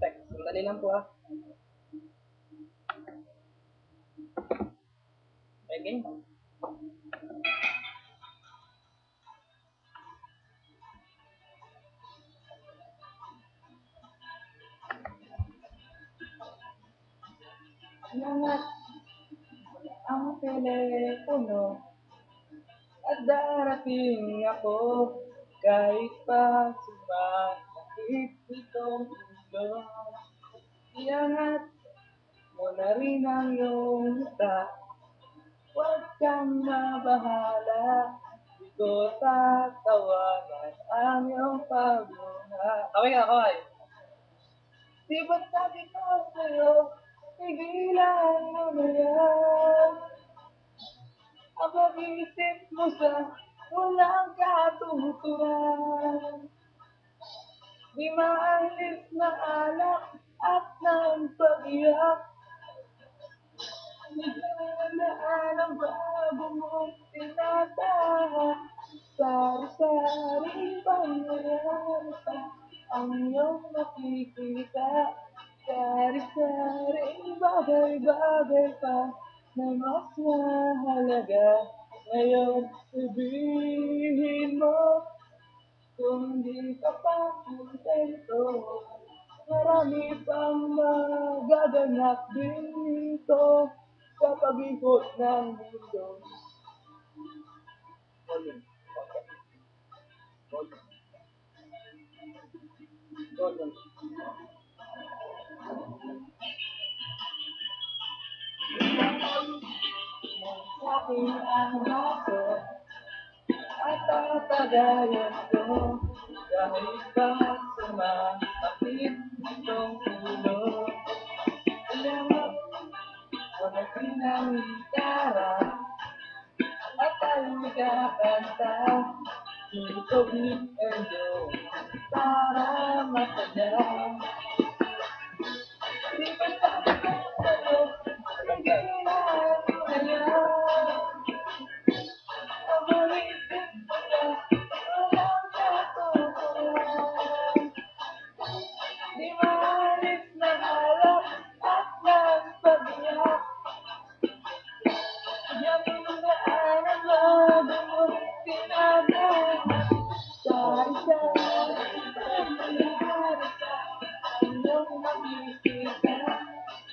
text. Sandali lang po ah. Okay. Nangat ang telepono at darating ako kahit pa sumakit itong ulo. Iangat mo na rin ang iyong mata, huwag kang mabahala, di ko tatawanan ang iyong pagbunga. Okay ka, okay. Di ba sabi ko sa'yo, tigilan mo na yan. Ang pag-iisip mo sa walang katuturan. Di maalis na alak at ng pag-iyak. Naglalaan ang bago mong tinatahan. Sari-saring pangyayari pa ang iyong nakikita. Sari-saring bagay-bagay pa na mas mahalaga. Ngayon sabihin mo kung di ka pa kontento. Marami pang magaganap dito sa pag-ikot ng mundo. Volume. Volume. Sa akin ang baso at tatagayan ko kahit pa sumakit itong ulo. Ilangat ko na pinang gitara at tayo kakanta. Tugtog ni Enzo para masaya. Di ba sabi ko sa'yo, tigilan mo na yan. Ang maisip mo na walang katuturan. Di maalis na alak at ng pag-iyak. Diyan mo daan ang bago mong tinatahan. Sari-sari pangyayari sa iyong makikita.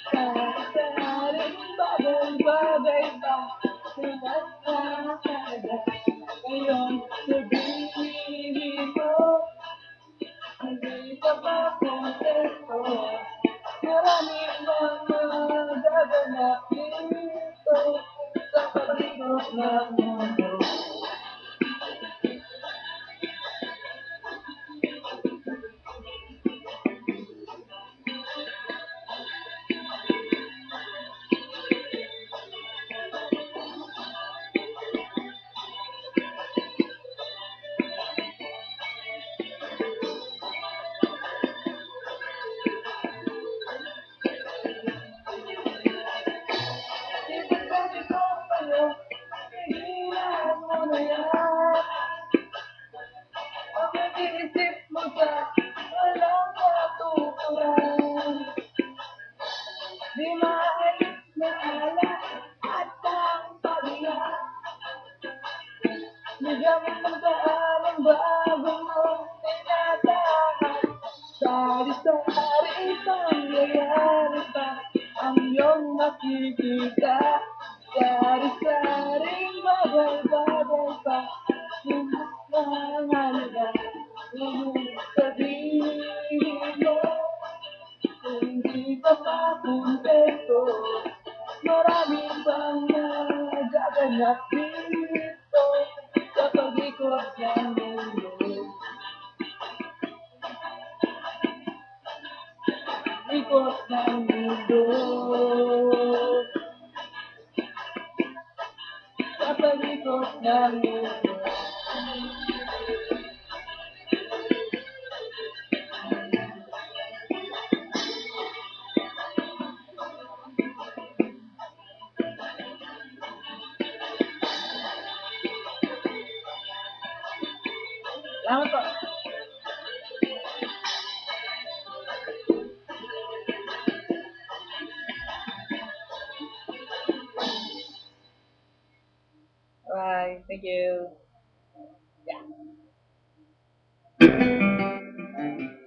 Sari-saring bagay-bagay pa na mas mahalaga. Ngayon sabihin mo, hindi ka pa kontento. Marami pang magaganap dito sa paligid ng mundo. Sabi ko sa'yo, tigilan mo na yan. Ang pag-iisip mo sa walang katuturan. Di maalis na alak at ang pag-iyak. Bigyan mo ng daan ang bago mong tinatahan. Sari-sari pangyayari pa ang iyong makikita. Sari-saring bagay-bagay pa na mas mahalaga. Ngayon sabihin mo, hindi ka pa kontento. Marami pang magaganap dito sa pag-ikot ng mundo. Ikot ng mundo. Sa pag-ikot ng mundo. Salamat po. Bye. Thank you. Yeah.